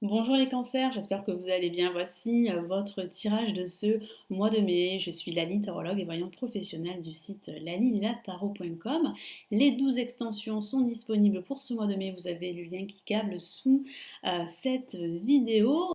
Bonjour les cancers, j'espère que vous allez bien. Voici votre tirage de ce mois de mai. Je suis Lali, tarologue et voyante professionnelle du site lalililatarot.com. Les 12 extensions sont disponibles pour ce mois de mai. Vous avez le lien cliquable sous cette vidéo.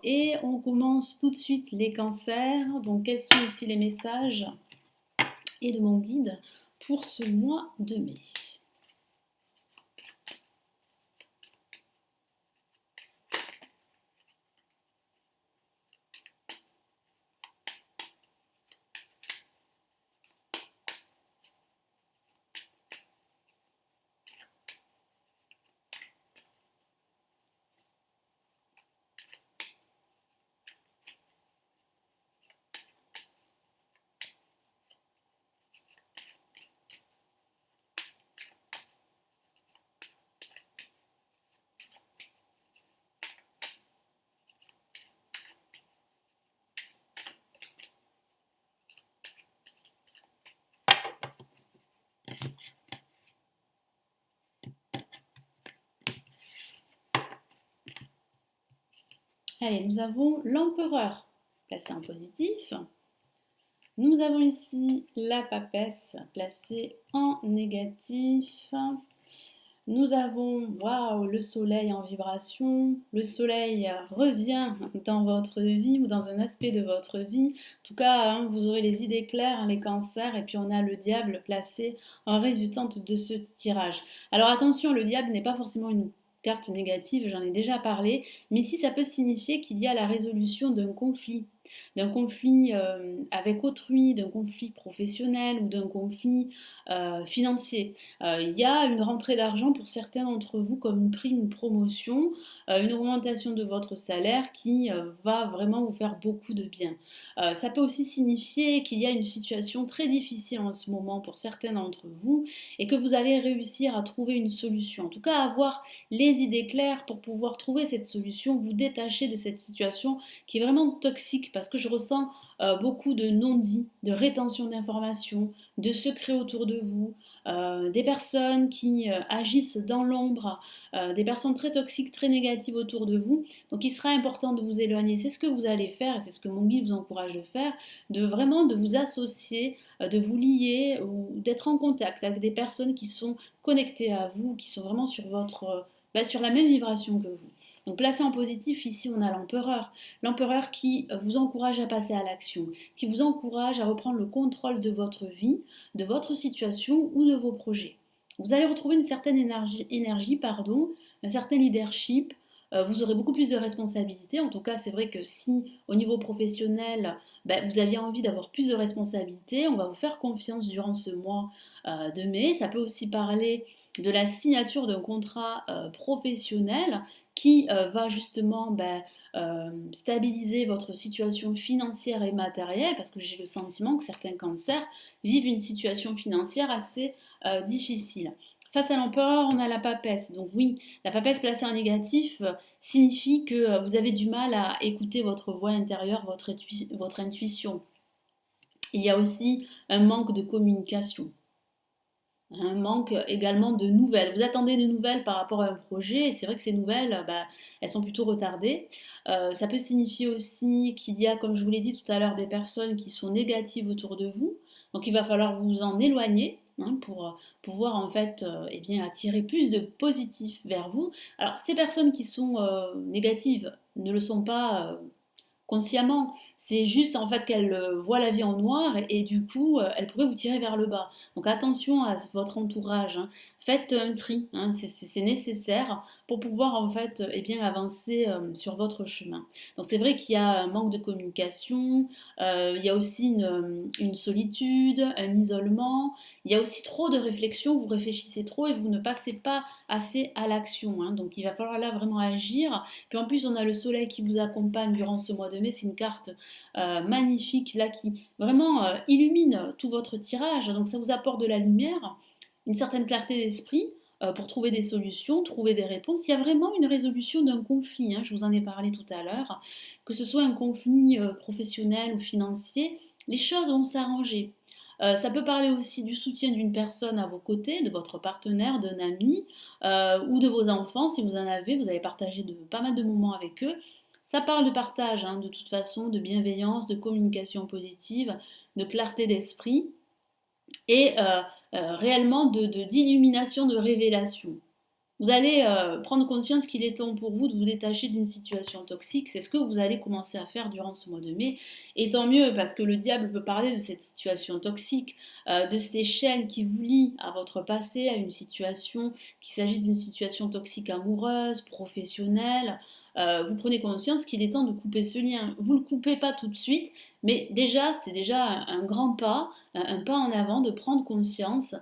Et on commence tout de suite les cancers. Donc quels sont ici les messages et de mon guide pour ce mois de mai? Allez, nous avons l'empereur placé en positif. Nous avons ici la papesse placée en négatif. Nous avons, waouh, le soleil en vibration. Le soleil revient dans votre vie ou dans un aspect de votre vie. En tout cas, hein, vous aurez les idées claires, hein, les cancers. Et puis on a le diable placé en résultante de ce tirage. Alors attention, le diable n'est pas forcément une carte négative, j'en ai déjà parlé. Mais ici, ça peut signifier qu'il y a la résolution d'un conflit avec autrui, d'un conflit professionnel ou d'un conflit financier. Il y a une rentrée d'argent pour certains d'entre vous comme une prime, une promotion, une augmentation de votre salaire qui va vraiment vous faire beaucoup de bien. Ça peut aussi signifier qu'il y a une situation très difficile en ce moment pour certains d'entre vous et que vous allez réussir à trouver une solution. En tout cas, avoir les idées claires pour pouvoir trouver cette solution, vous détacher de cette situation qui est vraiment toxique parce que je ressens beaucoup de non-dits, de rétention d'informations, de secrets autour de vous, des personnes qui agissent dans l'ombre, des personnes très toxiques, très négatives autour de vous. Donc il sera important de vous éloigner. C'est ce que vous allez faire et c'est ce que mon guide vous encourage de faire, de vraiment de vous associer, de vous lier ou d'être en contact avec des personnes qui sont connectées à vous, qui sont vraiment sur sur la même vibration que vous. Donc placé en positif, ici on a l'empereur. L'empereur qui vous encourage à passer à l'action, qui vous encourage à reprendre le contrôle de votre vie, de votre situation ou de vos projets. Vous allez retrouver une certaine un certain leadership. Vous aurez beaucoup plus de responsabilités. En tout cas, c'est vrai que si au niveau professionnel, vous aviez envie d'avoir plus de responsabilités, on va vous faire confiance durant ce mois de mai. Ça peut aussi parler de la signature d'un contrat professionnel qui va justement stabiliser votre situation financière et matérielle, parce que j'ai le sentiment que certains cancers vivent une situation financière assez difficile. Face à l'empereur, on a la papesse. Donc oui, la papesse placée en négatif signifie que vous avez du mal à écouter votre voix intérieure, votre intuition. Il y a aussi un manque de communication. Un manque également de nouvelles. Vous attendez des nouvelles par rapport à un projet et c'est vrai que ces nouvelles, elles sont plutôt retardées. Ça peut signifier aussi qu'il y a, comme je vous l'ai dit tout à l'heure, des personnes qui sont négatives autour de vous. Donc il va falloir vous en éloigner, hein, pour pouvoir en fait attirer plus de positifs vers vous. Alors ces personnes qui sont négatives ne le sont pas consciemment. C'est juste en fait qu'elle voit la vie en noir et du coup, elle pourrait vous tirer vers le bas. Donc attention à votre entourage, hein. Faites un tri, hein, c'est nécessaire pour pouvoir en fait avancer sur votre chemin. Donc c'est vrai qu'il y a un manque de communication, il y a aussi une solitude, un isolement, il y a aussi trop de réflexion, vous réfléchissez trop et vous ne passez pas assez à l'action, hein. Donc il va falloir là vraiment agir. Puis en plus, on a le soleil qui vous accompagne durant ce mois de mai. C'est une carte magnifique là qui vraiment illumine tout votre tirage. Donc ça vous apporte de la lumière, une certaine clarté d'esprit pour trouver des solutions, trouver des réponses. Il y a vraiment une résolution d'un conflit, hein, je vous en ai parlé tout à l'heure, que ce soit un conflit professionnel ou financier, les choses vont s'arranger. Ça peut parler aussi du soutien d'une personne à vos côtés, de votre partenaire, d'un ami ou de vos enfants. Si vous en avez, vous allez partager pas mal de moments avec eux. Ça parle de partage, hein, de toute façon, de bienveillance, de communication positive, de clarté d'esprit et réellement d'illumination, de révélation. Vous allez prendre conscience qu'il est temps pour vous de vous détacher d'une situation toxique. C'est ce que vous allez commencer à faire durant ce mois de mai. Et tant mieux, parce que le diable peut parler de cette situation toxique, de ces chaînes qui vous lient à votre passé, à une situation, qu'il s'agit d'une situation toxique amoureuse, professionnelle. Vous prenez conscience qu'il est temps de couper ce lien. Vous ne le coupez pas tout de suite, mais déjà, c'est déjà un grand pas, un pas en avant de prendre conscience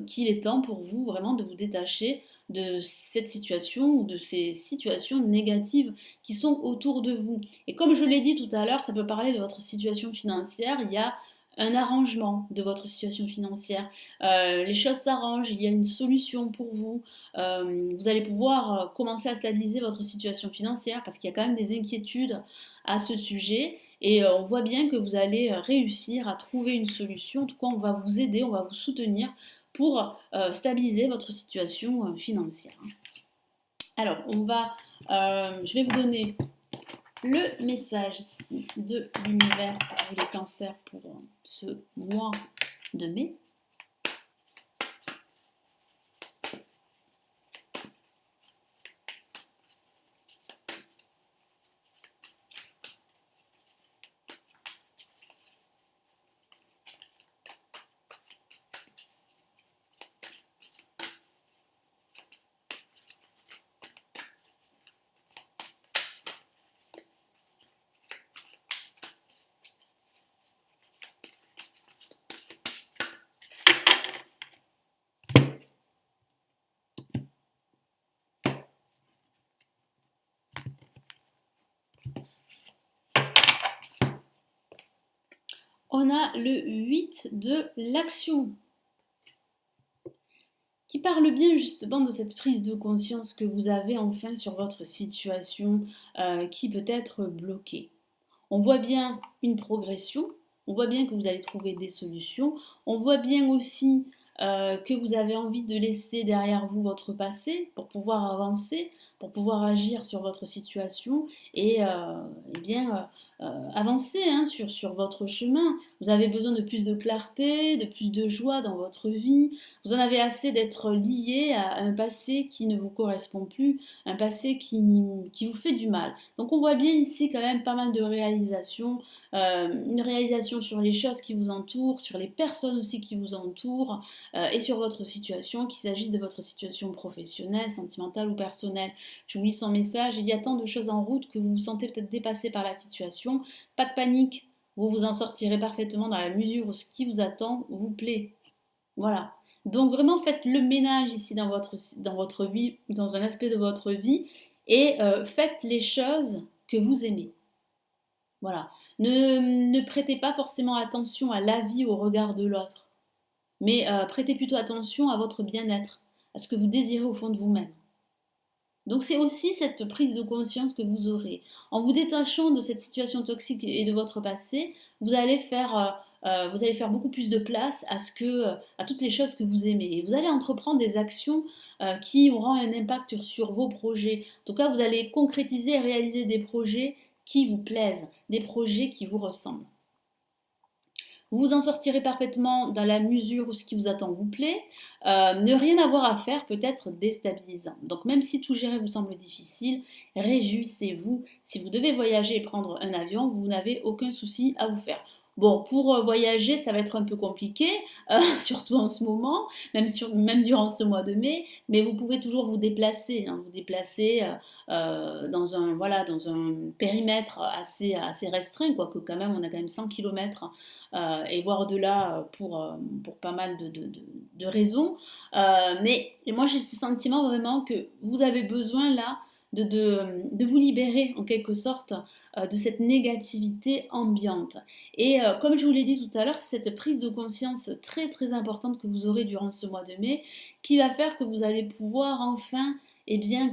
qu'il est temps pour vous vraiment de vous détacher de cette situation ou de ces situations négatives qui sont autour de vous. Et comme je l'ai dit tout à l'heure, ça peut parler de votre situation financière. Il y a un arrangement de votre situation financière. Les choses s'arrangent, il y a une solution pour vous. Vous allez pouvoir commencer à stabiliser votre situation financière parce qu'il y a quand même des inquiétudes à ce sujet. Et on voit bien que vous allez réussir à trouver une solution. En tout cas, on va vous aider, on va vous soutenir pour stabiliser votre situation financière. Alors, je vais vous donner le message ici de l'univers pour vous les cancers pour ce mois de mai. On a le 8 de l'action qui parle bien justement de cette prise de conscience que vous avez enfin sur votre situation qui peut être bloquée. On voit bien une progression, on voit bien que vous allez trouver des solutions, on voit bien aussi que vous avez envie de laisser derrière vous votre passé pour pouvoir avancer, pour pouvoir agir sur votre situation et bien avancer hein, sur votre chemin. Vous avez besoin de plus de clarté, de plus de joie dans votre vie. Vous en avez assez d'être lié à un passé qui ne vous correspond plus, un passé qui vous fait du mal. Donc on voit bien ici quand même pas mal de réalisations, une réalisation sur les choses qui vous entourent, sur les personnes aussi qui vous entourent et sur votre situation, qu'il s'agisse de votre situation professionnelle, sentimentale ou personnelle. Je vous lis son message, il y a tant de choses en route que vous vous sentez peut-être dépassé par la situation. Pas de panique, vous vous en sortirez parfaitement dans la mesure où ce qui vous attend vous plaît. Voilà. Donc vraiment faites le ménage ici dans votre vie, dans un aspect de votre vie, et faites les choses que vous aimez. Voilà. Ne prêtez pas forcément attention à l'avis, au regard de l'autre, mais prêtez plutôt attention à votre bien-être, à ce que vous désirez au fond de vous-même. Donc c'est aussi cette prise de conscience que vous aurez. En vous détachant de cette situation toxique et de votre passé, vous allez faire beaucoup plus de place à toutes les choses que vous aimez. Et vous allez entreprendre des actions qui auront un impact sur vos projets. En tout cas, vous allez concrétiser et réaliser des projets qui vous plaisent, des projets qui vous ressemblent. Vous vous en sortirez parfaitement dans la mesure où ce qui vous attend vous plaît. Ne rien avoir à faire peut être déstabilisant. Donc même si tout gérer vous semble difficile, réjouissez-vous. Si vous devez voyager et prendre un avion, vous n'avez aucun souci à vous faire. Bon, pour voyager, ça va être un peu compliqué, surtout en ce moment, même durant ce mois de mai, mais vous pouvez toujours vous déplacer, hein, dans un périmètre assez restreint, quoique quand même, on a quand même 100 km et voire au-delà pour pas mal de raisons. Mais moi, j'ai ce sentiment vraiment que vous avez besoin là de vous libérer en quelque sorte de cette négativité ambiante. Et comme je vous l'ai dit tout à l'heure, c'est cette prise de conscience très très importante que vous aurez durant ce mois de mai qui va faire que vous allez pouvoir enfin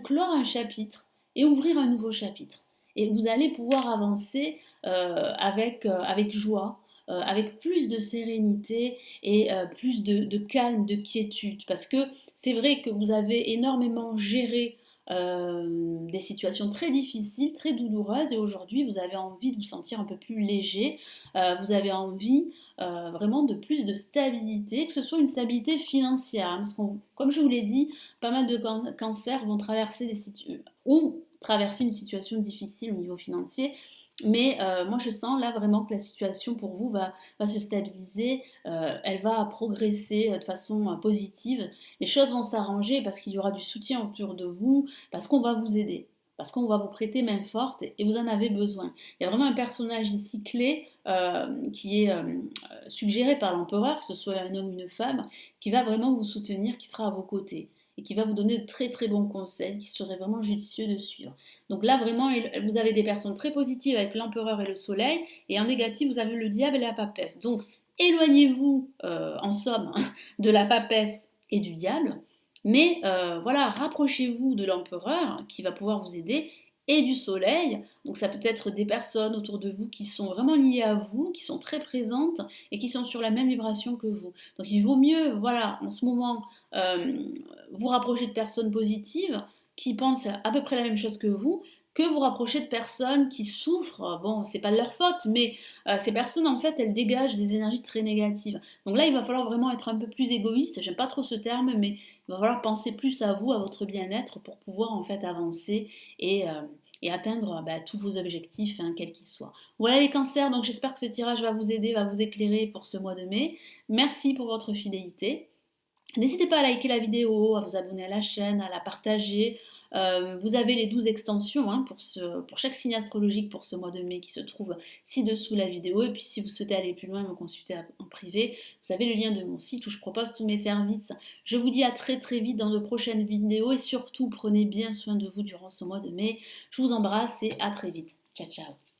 clore un chapitre et ouvrir un nouveau chapitre. Et vous allez pouvoir avancer avec joie, avec plus de sérénité et plus de calme, de quiétude. Parce que c'est vrai que vous avez énormément géré des situations très difficiles, très douloureuses, et aujourd'hui vous avez envie de vous sentir un peu plus léger, vous avez envie vraiment de plus de stabilité, que ce soit une stabilité financière, hein, parce que comme je vous l'ai dit, pas mal de cancers vont traverser ont traversé une situation difficile au niveau financier, mais moi je sens là vraiment que la situation pour vous va se stabiliser, elle va progresser de façon positive, les choses vont s'arranger parce qu'il y aura du soutien autour de vous, parce qu'on va vous aider, parce qu'on va vous prêter main forte et vous en avez besoin. Il y a vraiment un personnage ici clé qui est suggéré par l'empereur, que ce soit un homme ou une femme, qui va vraiment vous soutenir, qui sera à vos côtés et qui va vous donner de très très bons conseils qui seraient vraiment judicieux de suivre. Donc là vraiment vous avez des personnes très positives avec l'empereur et le soleil, et en négatif vous avez le diable et la papesse. Donc éloignez-vous en somme de la papesse et du diable, mais voilà, rapprochez-vous de l'empereur qui va pouvoir vous aider et du soleil. Donc ça peut être des personnes autour de vous qui sont vraiment liées à vous, qui sont très présentes et qui sont sur la même vibration que vous. Donc il vaut mieux, voilà, en ce moment, vous rapprocher de personnes positives qui pensent à peu près la même chose que vous rapprocher de personnes qui souffrent. Bon, c'est pas de leur faute, mais ces personnes, en fait, elles dégagent des énergies très négatives. Donc là, il va falloir vraiment être un peu plus égoïste. J'aime pas trop ce terme, mais il va falloir penser plus à vous, à votre bien-être, pour pouvoir en fait avancer et, euh, et atteindre tous vos objectifs, hein, quels qu'ils soient. Voilà les cancers, donc j'espère que ce tirage va vous aider, va vous éclairer pour ce mois de mai. Merci pour votre fidélité. N'hésitez pas à liker la vidéo, à vous abonner à la chaîne, à la partager. Vous avez les 12 extensions, hein, pour chaque signe astrologique pour ce mois de mai qui se trouve ci-dessous la vidéo. Et puis si vous souhaitez aller plus loin, me consulter en privé, vous avez le lien de mon site où je propose tous mes services. Je vous dis à très très vite dans de prochaines vidéos et surtout prenez bien soin de vous durant ce mois de mai. Je vous embrasse et à très vite. Ciao ciao.